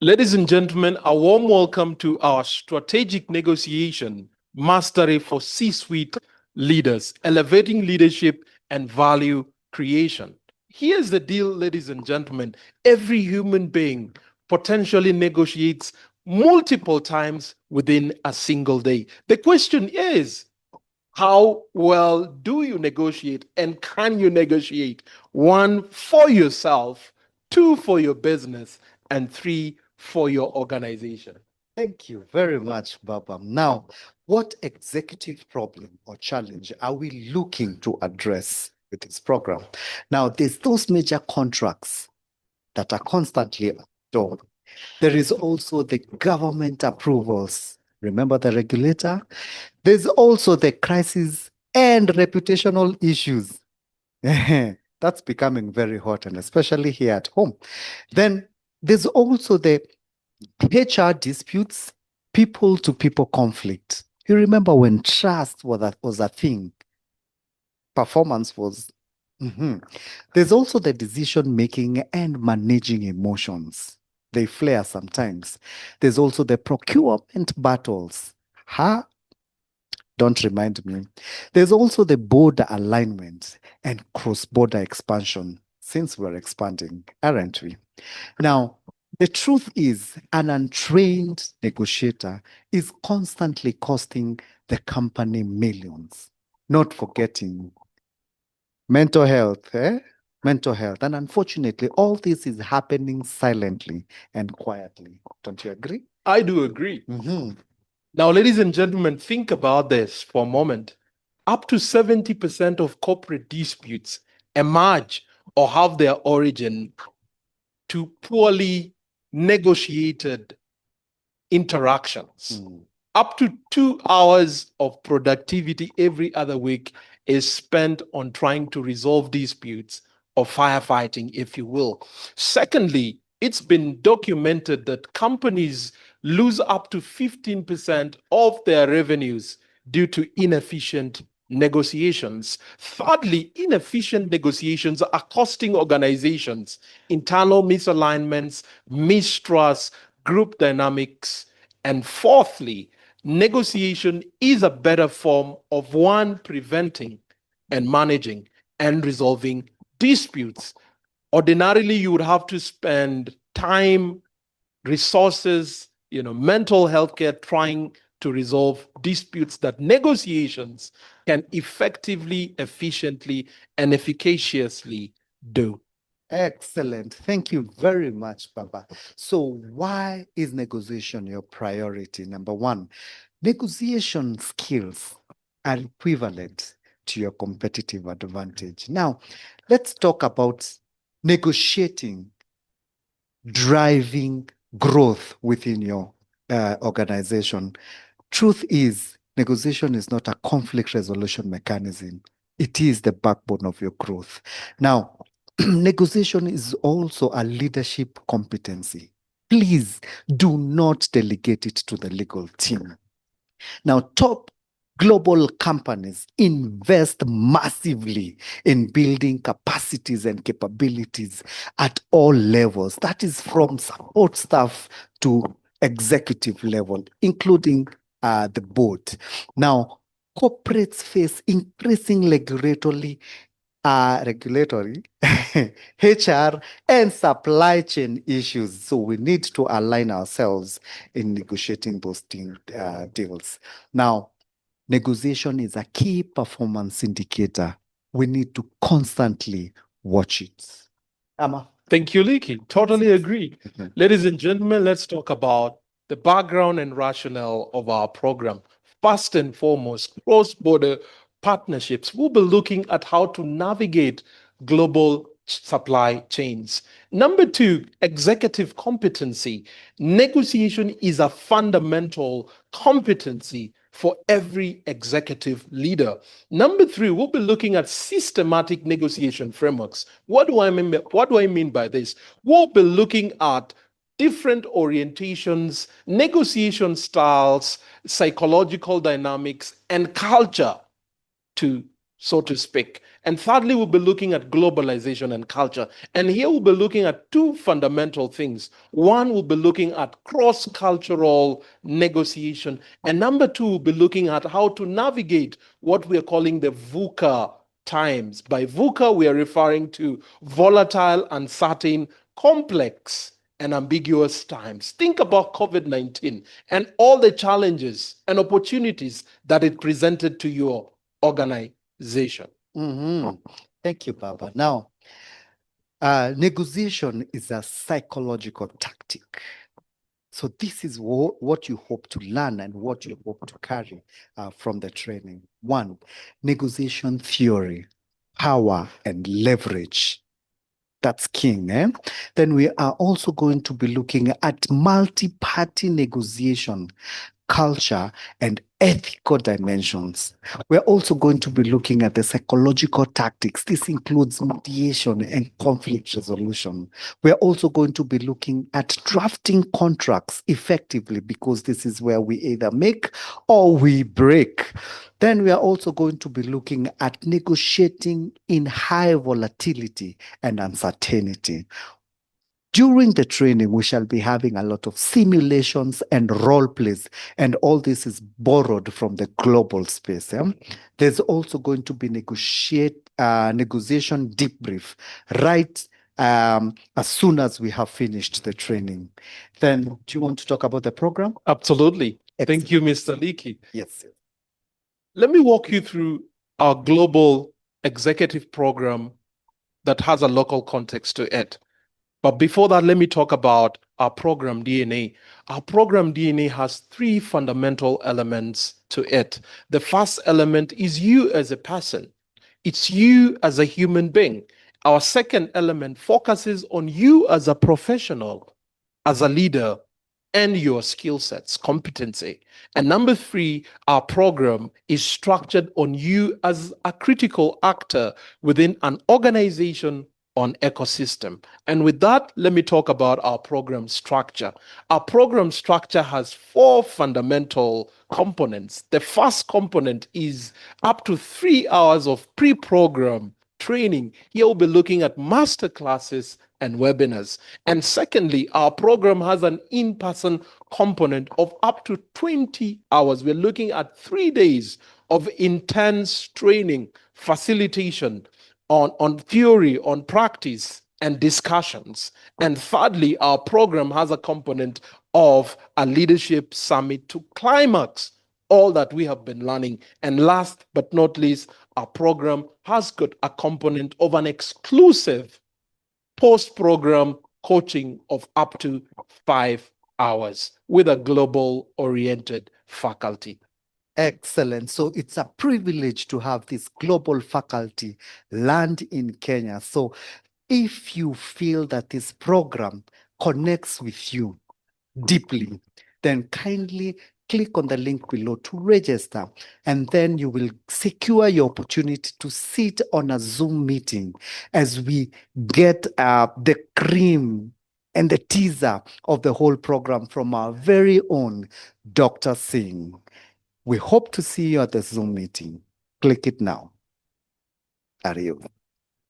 Ladies and gentlemen, a warm welcome to our strategic negotiation mastery for C-suite leaders, elevating leadership and value creation. Here's the deal, ladies and gentlemen. Every human being potentially negotiates multiple times within a single day. The question is, how well do you negotiate, and can you negotiate? One, for yourself, two, for your business, and three, for your organization. Thank you very much, Baba. Now, what executive problem or challenge are we looking to address with this program? Now, there's those major contracts that are constantly done. There is also the government approvals. Remember the regulator? There's also the crisis and reputational issues. That's becoming very hot, and especially here at home. Then there's also the HR disputes, people to people conflict. You remember when trust was a thing, performance was. There's also the decision making and managing emotions. They flare sometimes. There's also the procurement battles. Huh? Don't remind me. There's also the border alignment and cross-border expansion, since we're expanding, aren't we? Now, the truth is, an untrained negotiator is constantly costing the company millions, not forgetting mental health, Mental health. And unfortunately, all this is happening silently and quietly. Don't you agree? I do agree. Mhm. Now, ladies and gentlemen, think about this for a moment. Up to 70% of corporate disputes emerge or have their origin to poorly negotiated interactions. Up to 2 hours of productivity every other week is spent on trying to resolve disputes or firefighting, if you will. Secondly, it's been documented that companies lose up to 15% of their revenues due to inefficient negotiations. Thirdly, inefficient negotiations are costing organizations internal misalignments, mistrust, group dynamics. And fourthly, negotiation is a better form of one, preventing and managing and resolving disputes. Ordinarily, you would have to spend time, resources, mental health care trying to resolve disputes that negotiations can effectively, efficiently, and efficaciously do. Excellent. Thank you very much, Baba. So, why is negotiation your priority? Number one, negotiation skills are equivalent to your competitive advantage. Now, let's talk about negotiating, driving growth within your organization. Truth is, negotiation is not a conflict resolution mechanism, it is the backbone of your growth. Now, negotiation is also a leadership competency. Please do not delegate it to the legal team. Now, top global companies invest massively in building capacities and capabilities at all levels. That is from support staff to executive level, including the board. Now, corporates face increasing regulatory, HR, and supply chain issues. So we need to align ourselves in negotiating those deals. Now, negotiation is a key performance indicator. We need to constantly watch it. Amma. Thank you, Leakey. Totally agree. Ladies and gentlemen, let's talk about the background and rationale of our program. First and foremost, cross-border partnerships. We'll be looking at how to navigate global supply chains. Number two, executive competency. Negotiation is a fundamental competency for every executive leader. Number three, we'll be looking at systematic negotiation frameworks. What do I mean by this? We'll be looking at different orientations, negotiation styles, psychological dynamics, and culture to so to speak. And thirdly, we'll be looking at globalization and culture. And here we'll be looking at two fundamental things. One, we'll be looking at cross cultural negotiation. And number two, we'll be looking at how to navigate what we are calling the VUCA times. By VUCA, we are referring to volatile, uncertain, complex, and ambiguous times. Think about COVID 19 and all the challenges and opportunities that it presented to your organization. Mhm. Thank you, Baba. Now, negotiation is a psychological tactic. So this is what you hope to learn and what you hope to carry from the training. One, negotiation theory, power and leverage. That's king. Then we are also going to be looking at multi-party negotiation, culture, and ethical dimensions. We're also going to be looking at the psychological tactics. This includes mediation and conflict resolution. We're also going to be looking at drafting contracts effectively because this is where we either make or we break. Then we are also going to be looking at negotiating in high volatility and uncertainty. During the training, we shall be having a lot of simulations and role plays, and all this is borrowed from the global space. There's also going to be negotiation debrief right as soon as we have finished the training. Then, do you want to talk about the program? Absolutely. Excellent. Thank you, Mr. Leakey. Yes. Let me walk you through our global executive program that has a local context to it. But before that, let me talk about our program DNA. Our program DNA has three fundamental elements to it. The first element is you as a person, it's you as a human being. Our second element focuses on you as a professional, as a leader, and your skill sets, competency. And number three, our program is structured on you as a critical actor within an organization on ecosystem. And with that, let me talk about our program structure. Our program structure has four fundamental components. The first component is up to 3 hours of pre-program training. Here we'll be looking at master classes and webinars. And secondly, our program has an in-person component of up to 20 hours. We're looking at 3 days of intense training, facilitation on theory, on practice, and discussions. And thirdly, our program has a component of a leadership summit to climax all that we have been learning. And last but not least, our program has got a component of an exclusive post-program coaching of up to 5 hours with a global-oriented faculty. Excellent. So it's a privilege to have this global faculty land in Kenya. So if you feel that this program connects with you deeply, then kindly click on the link below to register, and then you will secure your opportunity to sit on a Zoom meeting as we get the cream and the teaser of the whole program from our very own Dr. Singh. We hope to see you at the Zoom meeting. Click it now. Are you?